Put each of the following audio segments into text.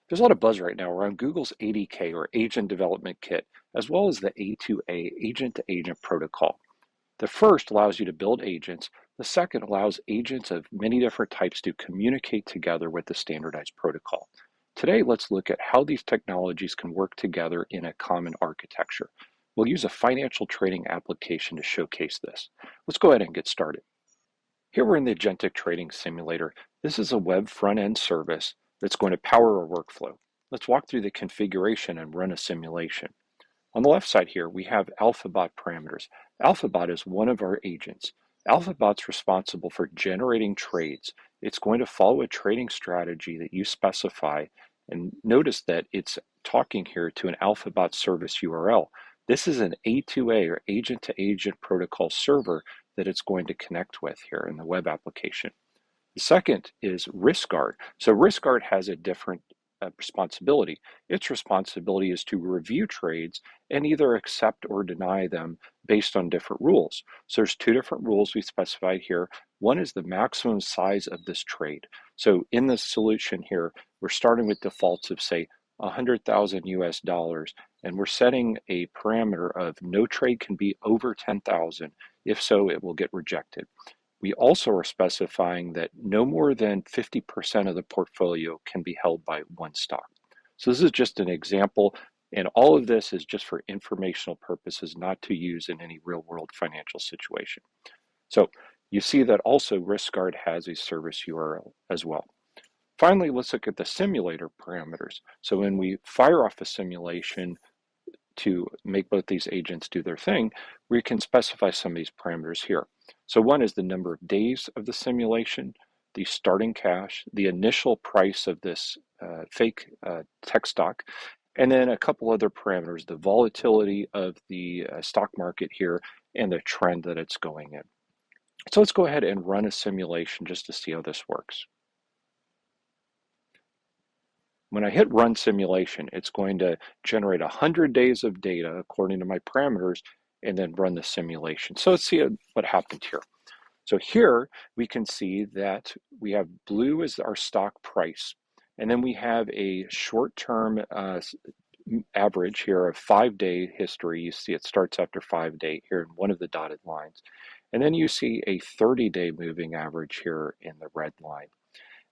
There's a lot of buzz right now around Google's ADK or Agent Development Kit, as well as the A2A Agent-to-Agent protocol. The first allows you to build agents. The second allows agents of many different types to communicate together with the standardized protocol. Today, let's look at how these technologies can work together in a common architecture. We'll use a financial trading application to showcase this. Let's go ahead and get started. Here we're in the Agentic Trading Simulator. This is a web front-end service that's going to power a workflow. Let's walk through the configuration and run a simulation. On the left side here, we have AlphaBot parameters. AlphaBot is one of our agents. AlphaBot's responsible for generating trades. It's going to follow a trading strategy that you specify, and notice that it's talking here to an AlphaBot service URL. This is an A2A or agent-to-agent protocol server that it's going to connect with here in the web application. The second is RiskGuard. So RiskGuard has a different responsibility. Its responsibility is to review trades and either accept or deny them based on different rules. So there's two different rules we specified here. One is the maximum size of this trade. So in this solution here, we're starting with defaults of say 100,000 US dollars, and we're setting a parameter of no trade can be over 10,000. If so, it will get rejected. We also are specifying that no more than 50% of the portfolio can be held by one stock. So this is just an example, and all of this is just for informational purposes, not to use in any real-world financial situation. So you see that also RiskGuard has a service URL as well. Finally, let's look at the simulator parameters. So when we fire off a simulation to make both these agents do their thing, we can specify some of these parameters here. So one is the number of days of the simulation, the starting cash, the initial price of this fake tech stock, and then a couple other parameters, the volatility of the stock market here and the trend that it's going in. So let's go ahead and run a simulation just to see how this works. When I hit run simulation, it's going to generate 100 days of data according to my parameters and then run the simulation. So let's see what happened here. So here we can see that we have blue as our stock price, and then we have a short-term average here of 5-day history. You see it starts after 5 days here in one of the dotted lines. And then you see a 30-day moving average here in the red line.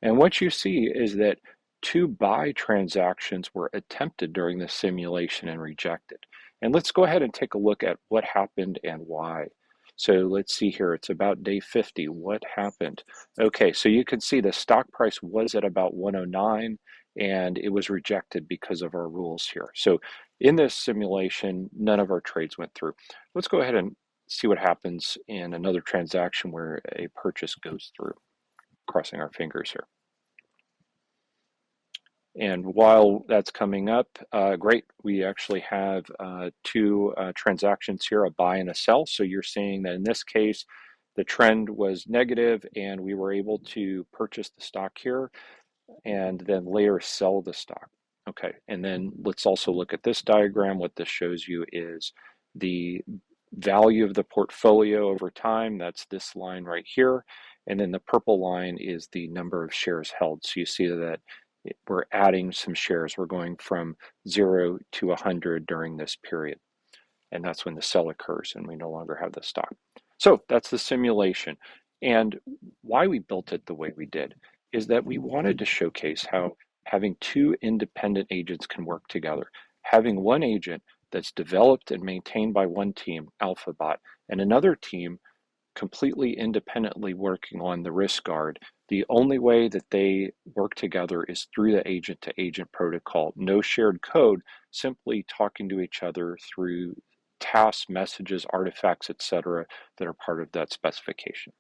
And what you see is that 2 buy transactions were attempted during the simulation and rejected. And let's go ahead and take a look at what happened and why. So let's see here, it's about day 50. What happened? Okay, so you can see the stock price was at about 109 and it was rejected because of our rules here. So in this simulation, none of our trades went through. Let's go ahead and see what happens in another transaction where a purchase goes through. Crossing our fingers here. And while that's coming up, great, we actually have 2 transactions here, a buy and a sell. So you're seeing that in this case, the trend was negative and we were able to purchase the stock here and then later sell the stock. Okay, and then let's also look at this diagram. What this shows you is the value of the portfolio over time. That's this line right here. And then the purple line is the number of shares held. So you see that we're adding some shares. We're going from 0 to 100 during this period. And that's when the sell occurs and we no longer have the stock. So that's the simulation. And why we built it the way we did is that we wanted to showcase how having 2 independent agents can work together. Having one agent that's developed and maintained by one team, AlphaBot, and another team completely independently working on the RiskGuard. The only way that they work together is through the agent-to-agent protocol. No shared code, simply talking to each other through tasks, messages, artifacts, etc., that are part of that specification.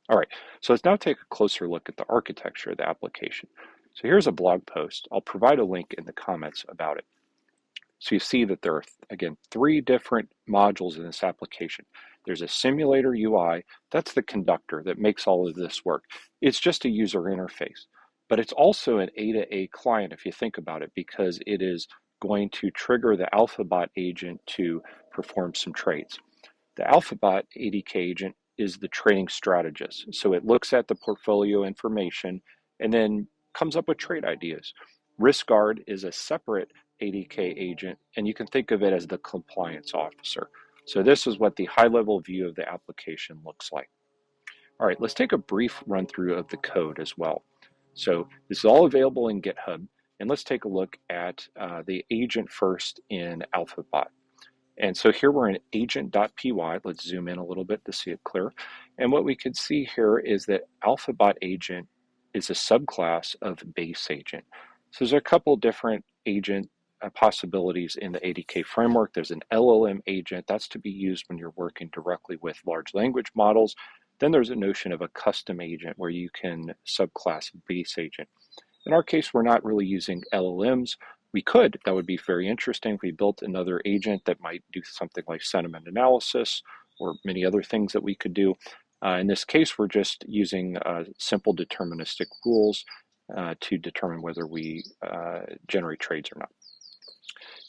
All right, so let's now take a closer look at the architecture of the application. So here's a blog post. I'll provide a link in the comments about it. So you see that there are, again, 3 different modules in this application. There's a simulator UI, that's the conductor that makes all of this work. It's just a user interface, but it's also an A2A client if you think about it, because it is going to trigger the AlphaBot agent to perform some trades. The AlphaBot ADK agent is the trading strategist. So it looks at the portfolio information and then comes up with trade ideas. RiskGuard is a separate ADK agent, and you can think of it as the compliance officer. So this is what the high-level view of the application looks like. All right, let's take a brief run through of the code as well. So this is all available in GitHub, and let's take a look at the agent first in Alphabot. And so here we're in agent.py. Let's zoom in a little bit to see it clear. And what we can see here is that Alphabot agent is a subclass of base agent. So there's a couple different agent possibilities in the ADK framework. There's an LLM agent. That's to be used when you're working directly with large language models. Then there's a notion of a custom agent where you can subclass base agent. In our case, we're not really using LLMs. We could, that would be very interesting if we built another agent that might do something like sentiment analysis or many other things that we could do. In this case, we're just using simple deterministic rules to determine whether we generate trades or not.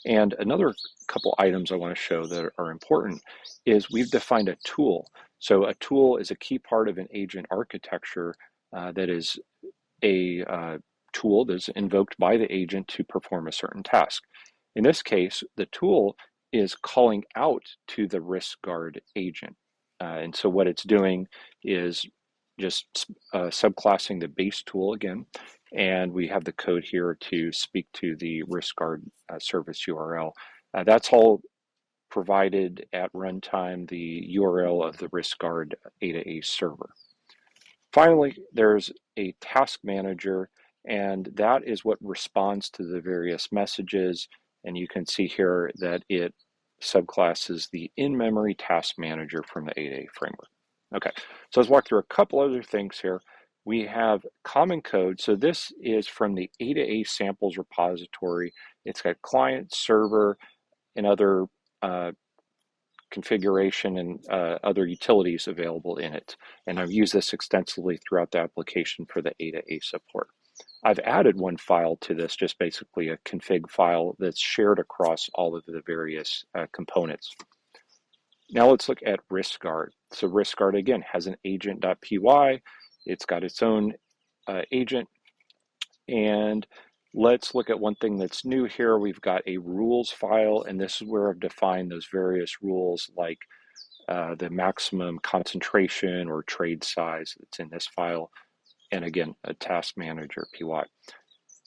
And another couple items I want to show that are important is we've defined a tool. So a tool is a key part of an agent architecture that is a tool that's invoked by the agent to perform a certain task. In this case, the tool is calling out to the RiskGuard agent. And so what it's doing is just subclassing the base tool again. And we have the code here to speak to the RiskGuard service URL. That's all provided at runtime, the URL of the RiskGuard A2A server. Finally, there's a task manager, and that is what responds to the various messages. And you can see here that it subclasses the in-memory task manager from the A2A framework. Okay, so let's walk through a couple other things here. We have common code. So this is from the A2A samples repository. It's got client, server, and other configuration and other utilities available in it. And I've used this extensively throughout the application for the A2A support. I've added one file to this, just basically a config file that's shared across all of the various components. Now let's look at RiskGuard. So RiskGuard, again, has an agent.py. It's got its own agent. And let's look at one thing that's new here. We've got a rules file, and this is where I've defined those various rules like the maximum concentration or trade size that's in this file. And again, a task manager, PY.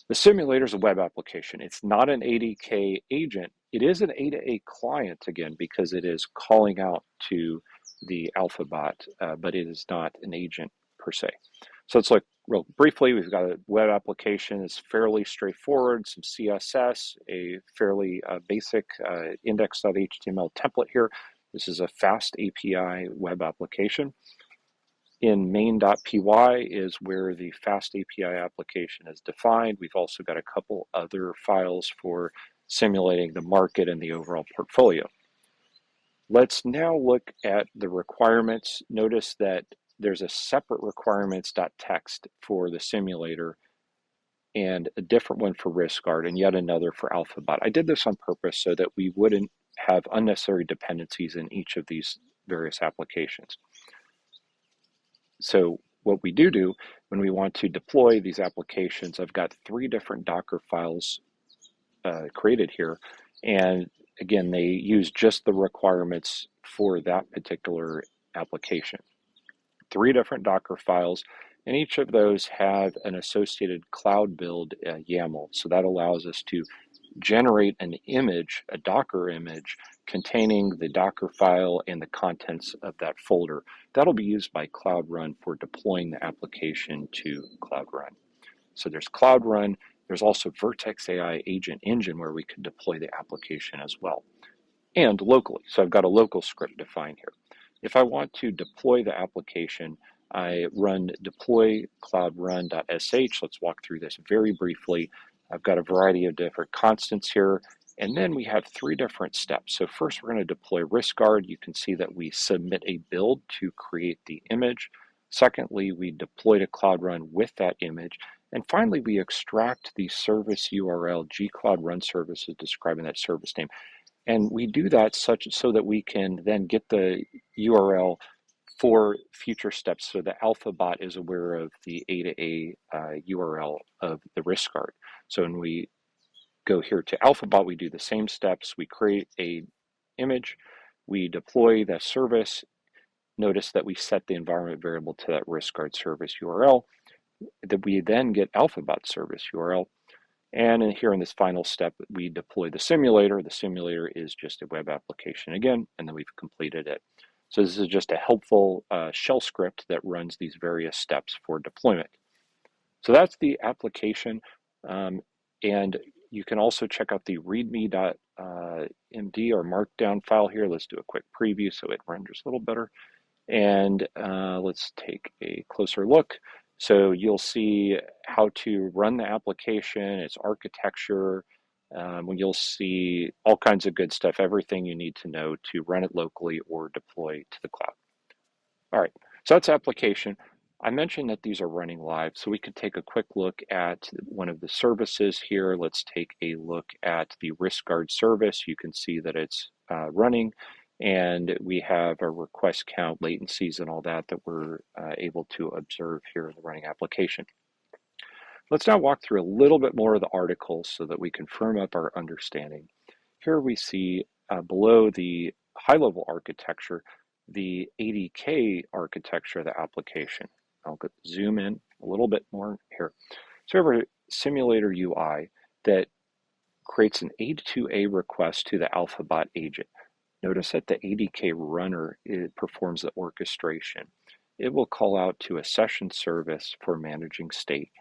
The simulator is a web application. It's not an ADK agent. It is an A2A client, again, because it is calling out to the Alphabot, but it is not an agent per se. So let's look real briefly. We've got a web application. It's fairly straightforward, some CSS, a fairly basic index.html template here. This is a fast API web application. In main.py is where the fast API application is defined. We've also got a couple other files for simulating the market and the overall portfolio. Let's now look at the requirements. Notice that there's a separate requirements.txt for the simulator and a different one for RiskGuard and yet another for Alphabot. I did this on purpose so that we wouldn't have unnecessary dependencies in each of these various applications. So what we do when we want to deploy these applications, I've got 3 different Docker files created here. And again, they use just the requirements for that particular application. 3 different Docker files, and each of those have an associated cloud build YAML. So that allows us to generate an image, a Docker image, containing the Docker file and the contents of that folder. That'll be used by Cloud Run for deploying the application to Cloud Run. So there's Cloud Run. There's also Vertex AI Agent Engine where we could deploy the application as well. And locally. So I've got a local script defined here. If I want to deploy the application, I run deploy cloudrun.sh. Let's walk through this very briefly. I've got a variety of different constants here, and then we have 3 different steps. So first we're going to deploy RiskGuard. You can see that we submit a build to create the image. Secondly, we deploy to Cloud Run with that image. And finally, we extract the service URL, gcloud run services describing that service name. And we do that so that we can then get the URL for future steps. So the alpha bot is aware of the A2A URL of the risk guard. So when we go here to alpha bot, we do the same steps. We create a image, we deploy the service. Notice that we set the environment variable to that risk guard service URL, that we then get alpha bot service URL. And here in this final step, we deploy the simulator. The simulator is just a web application again, and then we've completed it. So this is just a helpful shell script that runs these various steps for deployment. So that's the application. And you can also check out the readme.md or markdown file here. Let's do a quick preview so it renders a little better. And let's take a closer look. So you'll see how to run the application, its architecture. You'll see all kinds of good stuff, everything you need to know to run it locally or deploy to the cloud. All right, so that's application. I mentioned that these are running live, so we could take a quick look at one of the services here. Let's take a look at the RiskGuard service. You can see that it's running, and we have a request count, latencies, and all that we're able to observe here in the running application. Let's now walk through a little bit more of the articles so that we can firm up our understanding. Here we see below the high-level architecture, the ADK architecture of the application. I'll zoom in a little bit more here. So we have a simulator UI that creates an A2A request to the AlphaBot agent. Notice that the ADK runner, it performs the orchestration. It will call out to a session service for managing state.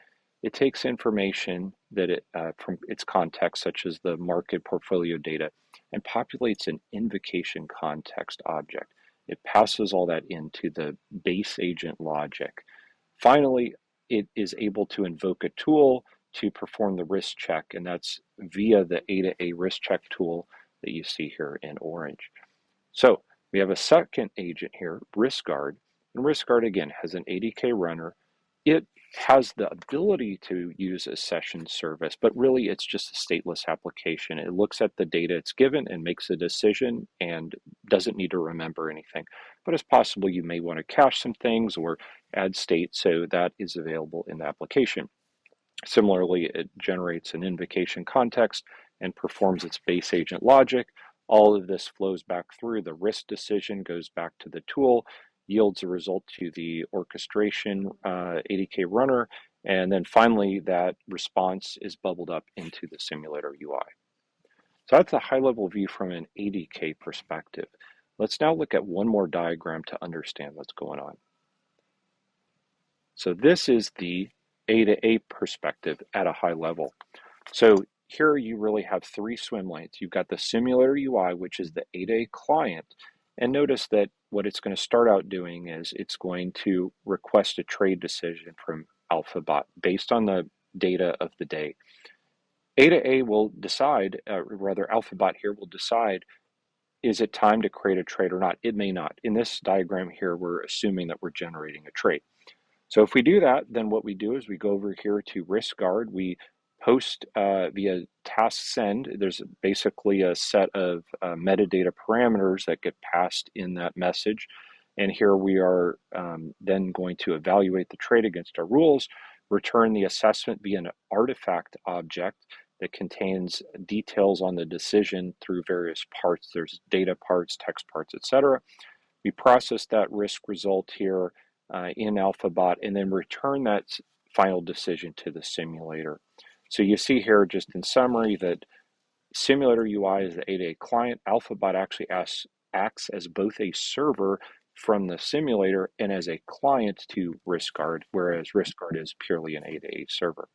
It takes information that from its context, such as the market portfolio data, and populates an invocation context object. It passes all that into the base agent logic. Finally, it is able to invoke a tool to perform the risk check, and that's via the A2A risk check tool that you see here in orange. So we have a second agent here, RiskGuard, and RiskGuard again has an ADK runner. It has the ability to use a session service, but really it's just a stateless application. It looks at the data it's given and makes a decision and doesn't need to remember anything. But it's possible you may want to cache some things or add state, so that is available in the application. Similarly, it generates an invocation context and performs its base agent logic. All of this flows back through. The risk decision goes back to the tool, yields a result to the orchestration ADK runner, and then finally that response is bubbled up into the simulator UI. So that's a high-level view from an ADK perspective. Let's now look at one more diagram to understand what's going on. So this is the A2A perspective at a high level. So here you really have three swim lanes. You've got the simulator UI, which is the A2A client. And notice that what it's going to start out doing is it's going to request a trade decision from AlphaBot based on the data of the day. A2A will decide, rather AlphaBot here will decide, is it time to create a trade or not? It may not. In this diagram here, we're assuming that we're generating a trade. So if we do that, then what we do is we go over here to RiskGuard. We post via task send. There's basically a set of metadata parameters that get passed in that message. And here we are then going to evaluate the trade against our rules, return the assessment via an artifact object that contains details on the decision through various parts. There's data parts, text parts, etc. We process that risk result here in AlphaBot and then return that final decision to the simulator. So you see here, just in summary, that simulator UI is the A2A client. AlphaBot actually acts as both a server from the simulator and as a client to RiskGuard, whereas RiskGuard is purely an A2A server.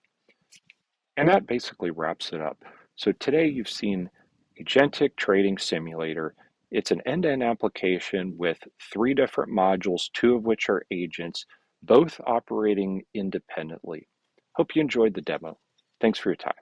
And that basically wraps it up. So today you've seen Agentic Trading Simulator. It's an end-to-end application with 3 different modules, 2 of which are agents, both operating independently. Hope you enjoyed the demo. Thanks for your time.